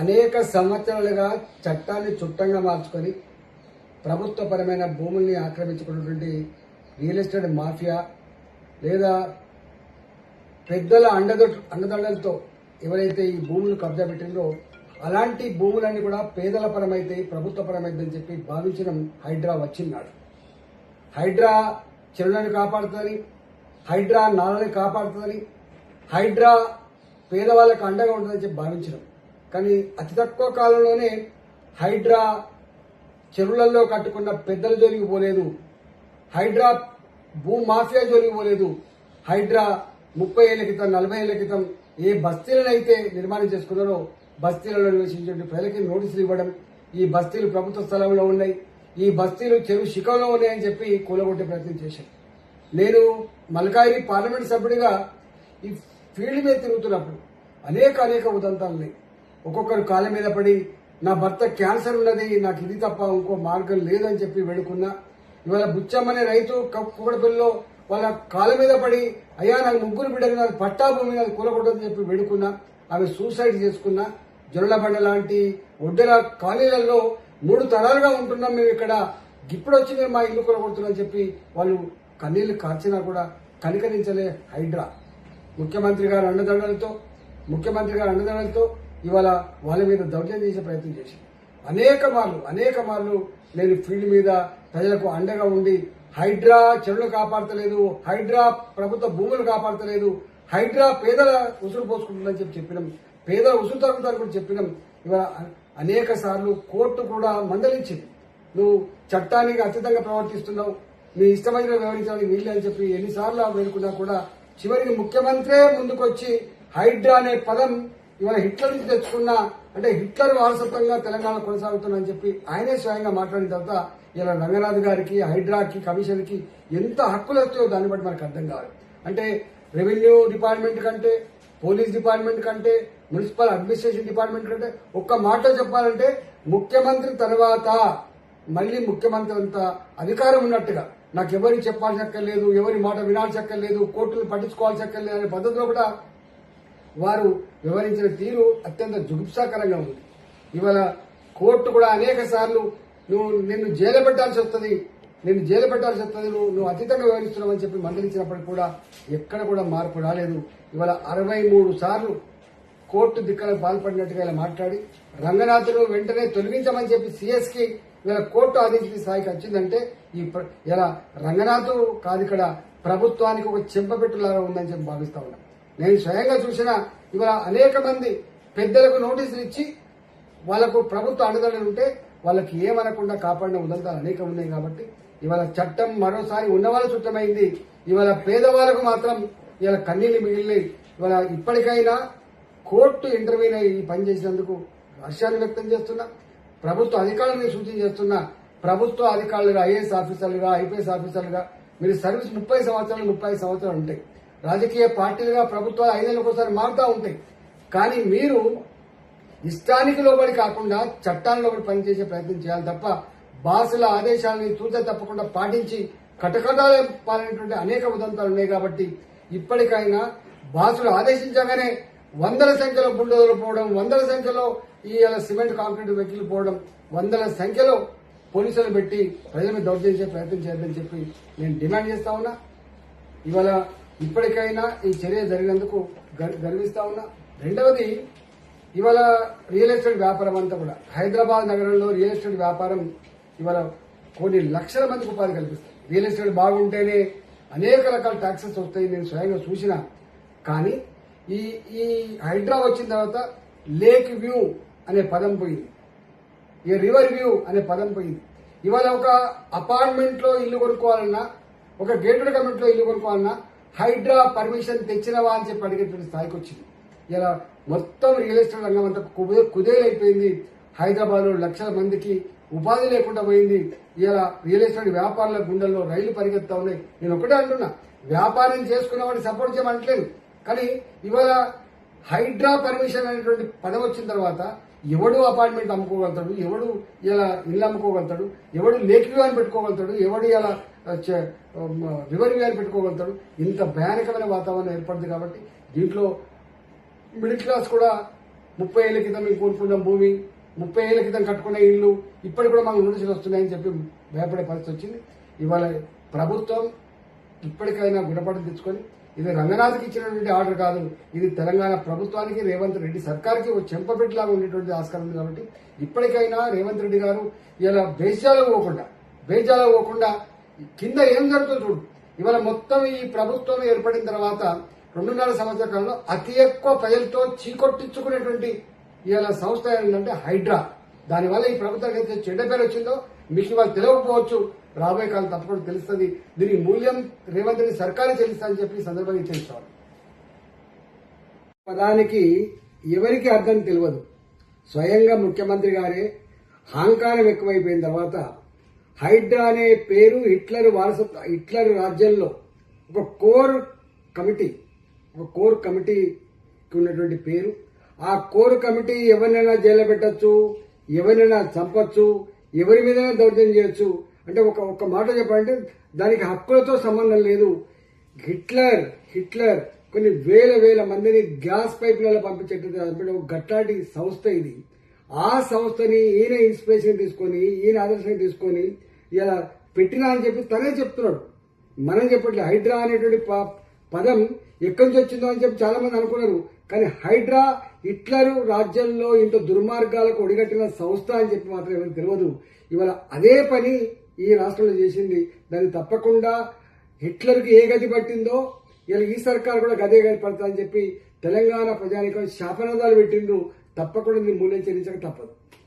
అనేక సంవత్సరాలుగా చట్టాన్ని చుట్టంగా మార్చుకొని ప్రభుత్వపరమైన భూముల్ని ఆక్రమించుకున్నటువంటి రియల్ ఎస్టేట్ మాఫియా లేదా పెద్దల అండదండలతో ఎవరైతే ఈ భూములు కబ్జా పెట్టిందో అలాంటి భూములన్నీ కూడా పేదల పరమైతే ప్రభుత్వ పరమైందని చెప్పి భావించడం హైడ్రా వచ్చిన్నాడు. హైడ్రా చెరువులను కాపాడుతుందని, హైడ్రా నాలని కాపాడుతుందని, హైడ్రా పేదవాళ్ళకు అండగా ఉంటుందని చెప్పి భావించడం. కానీ అతి తక్కువ కాలంలోనే హైడ్రా చెరువులలో కట్టుకున్న పెద్దల జోలికి పోలేదు, హైడ్రా భూ మాఫియా జోలికి పోలేదు. హైడ్రా 30 ఏళ్ల క్రితం 40 ఏళ్ల క్రితం ఏ బస్తీలనైతే నిర్మాణం చేసుకున్నారో బస్తీలలో నివసించే ప్రజలకి నోటీసులు ఇవ్వడం, ఈ బస్తీలు ప్రభుత్వ స్థలంలో ఉన్నాయి, ఈ బస్తీలు చెరువు శిఖంలో ఉన్నాయని చెప్పి కూలగొట్టే ప్రయత్నం చేశాను. నేను మల్కాయి పార్లమెంట్ సభ్యుడిగా ఈ ఫీల్డ్ మీద తిరుగుతున్నప్పుడు అనేక ఉదంతాలు ఉన్నాయి. ఒక్కొక్కరు కాళ్ళ మీద పడి నా భర్త క్యాన్సర్ ఉన్నది, నాకు ఇది తప్ప ఇంకో మార్గం లేదని చెప్పి వేడుకున్నా. ఇవాళ బుచ్చమ్మనే రైతు కూకడపల్లిలో వాళ్ళ కాళ్ళ మీద పడి అయ్యా నాకు 3 బిడ్డలు నాకు పట్టా భూమి నాకు కూలగొట్టదని చెప్పి వేడుకున్నా. ఆమె సూసైడ్ చేసుకున్నా. జొన్నబండ లాంటి ఒడ్డెల కాలనీలలో 3 తరాలుగా ఉంటున్నాం మేము ఇక్కడ, ఇప్పుడు వచ్చి మేము మా ఇల్లు కూలగొడుతున్నామని చెప్పి వాళ్ళు కన్నీళ్లు కార్చినా కూడా కనికరించలే హైడ్రా. ముఖ్యమంత్రి గారు అండదండలతో ఇవాళ వాళ్ళ మీద దౌర్జన్యం చేసే ప్రయత్నం చేసి అనేక మార్లు నేను ఫీల్డ్ మీద ప్రజలకు అండగా ఉండి హైడ్రా చెరువులు కాపాడతలేదు, హైడ్రా ప్రభుత్వ భూములు కాపాడతలేదు, హైడ్రా పేదల ఉసురు పోసుకుంటుందని చెప్పినాం, పేదల ఉసురు తగ్గుతారు కూడా చెప్పినాం. ఇవాళ అనేక సార్లు కోర్టు కూడా మందలించింది, నువ్వు చట్టానికి అతీతంగా ప్రవర్తిస్తున్నావు, నీ ఇష్టమైన వ్యవహరించడానికి వీళ్ళు అని చెప్పి ఎన్నిసార్లు వేడుకున్నా కూడా చివరికి ముఖ్యమంత్రే ముందుకొచ్చి హైడ్రా అనే పదం ఇవాళ హిట్లర్ నుంచి తెచ్చుకున్న, అంటే హిట్లర్ వారసత్వంగా తెలంగాణ కొనసాగుతుందని చెప్పి ఆయనే స్వయంగా మాట్లాడిన తర్వాత ఇలా రంగనాథ్ గారికి, హైడ్రాకి, కమిషన్ కి ఎంత హక్కులు వస్తాయో దాన్ని బట్టి మనకు అర్థం కావాలి. అంటే రెవెన్యూ డిపార్ట్మెంట్ కంటే, పోలీస్ డిపార్ట్మెంట్ కంటే, మున్సిపల్ అడ్మినిస్ట్రేషన్ డిపార్ట్మెంట్ కంటే ఒక్క మాట చెప్పాలంటే ముఖ్యమంత్రి తర్వాత మళ్లీ ముఖ్యమంత్రి అంత అధికారం ఉన్నట్టుగా నాకు ఎవరికి చెప్పాల్సి అక్కర్లేదు, ఎవరి మాట వినాల్సి అక్కర్లేదు, కోర్టులు పట్టించుకోవాల్సి అక్కర్లేదు అనే పద్ధతిలో కూడా వారు వివరించిన తీరు అత్యంత జుగుప్సాకరంగా ఉంది. ఇవాళ కోర్టు కూడా అనేక సార్లు నిన్ను జైలు పెట్టాల్సి వస్తుంది, నువ్వు అతీతంగా వివరిస్తున్నావు అని చెప్పి మందలించినప్పటికీ కూడా ఎక్కడ కూడా మార్పు రాలేదు. ఇవాళ 63 సార్లు కోర్టు దిక్కలకు పాల్పడినట్టుగా ఇలా మాట్లాడి రంగనాథును వెంటనే తొలగించమని చెప్పి సిఎస్ కి ఇవాళ కోర్టు ఆదేశించిన స్థాయికి వచ్చిందంటే ఇలా రంగనాథ్ కాదు, ఇక్కడ ప్రభుత్వానికి ఒక చెంపపెట్టులాగా ఉందని చెప్పి భావిస్తా ఉన్నా. నేను స్వయంగా చూసిన ఇవాళ అనేక మంది పెద్దలకు నోటీసులు ఇచ్చి వాళ్లకు ప్రభుత్వ అండదండలు ఉంటే వాళ్ళకి ఏమనకుండా కాపాడిన ఉదంతాలు అనేక ఉన్నాయి. కాబట్టి ఇవాళ చట్టం మరోసారి ఉన్నవాళ్ళ చుట్టమైంది, ఇవాళ పేదవాళ్లకు మాత్రం ఇవాళ కన్నీళ్లు మిగిలినాయి. ఇవాళ ఇప్పటికైనా కోర్టు ఇంటర్వ్యూన్ అయ్యి పనిచేసినందుకు హర్షాన్ని వ్యక్తం చేస్తున్నా. ప్రభుత్వ అధికారులను సూచన చేస్తున్నా, ప్రభుత్వ అధికారులుగా ఐఏఎస్ ఆఫీసర్లుగా, ఐపీఎస్ ఆఫీసర్లుగా మీరు సర్వీస్ 30 సంవత్సరాలు 35 సంవత్సరాలు ఉంటాయి. రాజకీయ పార్టీలుగా ప్రభుత్వాలు 5 ఏళ్ళకి ఒకసారి మారుతూ ఉంటాయి. కానీ మీరు ఇష్టానికి లోబడి కాకుండా చట్టాల లోబడి పనిచేసే ప్రయత్నం చేయాలి తప్ప బాసుల ఆదేశాలని తూచ తప్పకుండా పాటించి కటకటాలు పాలైనటువంటి అనేక ఉదంతాలు ఉన్నాయి. కాబట్టి ఇప్పటికైనా బాసులు ఆదేశించగానే 100ల సంఖ్యలో బుల్డోజర్లు పోవడం, 100ల సంఖ్యలో ఈ సిమెంట్ కాంక్రీట్ వెహికల్ పోవడం, 100ల సంఖ్యలో పోలీసులు పెట్టి ప్రజల మీద దౌర్జన్యం చేసే ప్రయత్నం చేయాలని చెప్పి నేను డిమాండ్ చేస్తా ఉన్నా. ఇవాళ ఇప్పటికైనా ఈ చర్య జరిగినందుకు గర్విస్తా ఉన్నా. రెండవది, ఇవాళ రియల్ ఎస్టేట్ వ్యాపారం అంతా కూడా హైదరాబాద్ నగరంలో రియల్ ఎస్టేట్ వ్యాపారం ఇవాళ కొన్ని లక్షల మందికి ఉపాధి కల్పిస్తుంది. రియల్ ఎస్టేట్ బాగుంటేనే అనేక రకాల ట్యాక్సెస్ వస్తాయి, నేను స్వయంగా చూసిన. కానీ ఈ హైడ్రా వచ్చిన తర్వాత లేక్ వ్యూ అనే పదం పోయింది, ఈ రివర్ వ్యూ అనే పదం పోయింది. ఇవాళ ఒక అపార్ట్మెంట్ లో ఇల్లు కొనుక్కోవాలన్నా, ఒక గేటెడ్ కమ్యూనిటీ లో ఇల్లు కొనుక్కోవాలన్నా హైడ్రా పర్మిషన్ తెచ్చినవా అని చెప్పి అడిగేటువంటి స్థాయికి వచ్చింది. ఇలా మొత్తం రియల్ ఎస్టేట్ రంగం అంతా కుదేలైపోయింది. హైదరాబాద్ లో లక్షల మందికి ఉపాధి లేకుండా పోయింది. ఇలా రియల్ ఎస్టేట్ వ్యాపారుల గుండెల్లో రైళ్లు పరిగెత్తా ఉన్నాయి. నేను ఒకటే అంటున్నా, వ్యాపారం చేసుకున్న వాడిని సపోర్ట్ చేయమంటలేదు. కానీ ఇవాళ హైడ్రా పర్మిషన్ అనేటువంటి పదం వచ్చిన తర్వాత ఎవడు అపార్ట్మెంట్ అమ్ముకోగలుగుతాడు, ఎవడు ఇలా ఇల్లు అమ్ముకోగలుగుతాడు, ఎవడు లేక్ వ్యూ అని పెట్టుకోగలుగుతాడు, ఎవడు ఇలా రివర్ వ్యూ అని పెట్టుకోగలుగుతాడు. ఇంత భయానకమైన వాతావరణం ఏర్పడింది. కాబట్టి దీంట్లో మిడిల్ క్లాస్ కూడా 30 ఏళ్ల క్రితం మేము కోరుకున్న భూమి, 30 ఏళ్ల క్రితం కట్టుకున్న ఇల్లు ఇప్పటికి కూడా మాకు నోటీసులు వస్తున్నాయని చెప్పి భయపడే పరిస్థితి వచ్చింది. ఇవాళ ప్రభుత్వం ఇప్పటికైనా గుణపాఠం తెచ్చుకొని ఇది రంగనాథ్కి ఇచ్చినటువంటి ఆర్డర్ కాదు, ఇది తెలంగాణ ప్రభుత్వానికి రేవంత్ రెడ్డి సర్కార్కి ఒక చెంపపెట్టులాగా ఉండేటువంటి ఆస్కారం ఉంది. కాబట్టి ఇప్పటికైనా రేవంత్ రెడ్డి గారు ఇలా బేజాలకు పోకుండా కింద ఏం జరుగుతుందో చూడు. ఇవాళ మొత్తం ఈ ప్రభుత్వం ఏర్పడిన తర్వాత 2.5 సంవత్సరాల కాలంలో అతి ఎక్కువ ప్రజలతో చీకొట్టించుకునేటువంటి ఇవాళ సంస్థ ఏంటంటే హైడ్రా. దానివల్ల ఈ ప్రభుత్వానికి అయితే చెడ్డ పేరు వచ్చిందో మీకు ఇవాళ తెలియకపోవచ్చు, రాబోయే కాలం తప్పకుండా తెలుస్తుంది. దీనికి మూల్యం రేవంత్ రెడ్డి సర్కారే చెల్లిస్తా అని చెప్పి సందర్భంగా తెలుసుకోవాలి. పదానికి ఎవరికి అర్థం తెలియదు. స్వయంగా ముఖ్యమంత్రి గారే అహంకారం ఎక్కువైపోయిన తర్వాత హైడ్రా అనే పేరు హిట్లర్ రాజ్యంలో ఒక కోర్ కమిటీకి ఉన్నటువంటి పేరు. ఆ కోర్ కమిటీ ఎవరినైనా జైల్లో పెట్టచ్చు, ఎవరినైనా చంపచ్చు, ఎవరి మీదైనా దౌర్జన్యం చేయొచ్చు. అంటే ఒక మాట చెప్పాలంటే దానికి హక్కులతో సంబంధం లేదు. హిట్లర్ కొన్ని వేల మందిని గ్యాస్ పైపులలో పంపించేటువంటి ఒక గట్టాటి సంస్థ ఇది. ఆ సంస్థని ఈయన ఇన్స్పిరేషన్ తీసుకొని, ఈయన ఆదర్శంగా తీసుకొని ఇలా పెట్టినా అని చెప్పి తనే చెప్తున్నాడు. మనం చెప్పట్లేదు. హైడ్రా అనేటువంటి పదం ఎక్కడి నుంచి వచ్చిందో అని చెప్పి చాలా మంది అనుకున్నారు. కానీ హైడ్రా హిట్లర్ రాజ్యంలో ఇంత దుర్మార్గాలకు ఒడిగట్టిన సంస్థ అని చెప్పి మాత్రం ఎవరికి తెలియదు. ఇవాళ అదే పని ఈ రాష్ట్రంలో చేసింది. దాన్ని తప్పకుండా హిట్లర్కి ఏ గతి పట్టిందో ఇలా ఈ సర్కార్ కూడా గదే గతి పడుతుందని చెప్పి తెలంగాణ ప్రజానికం శాపనాదాలు పెట్టిండ్రు. తప్పకుండా దీన్ని మూల్యం చెల్లించక తప్పదు.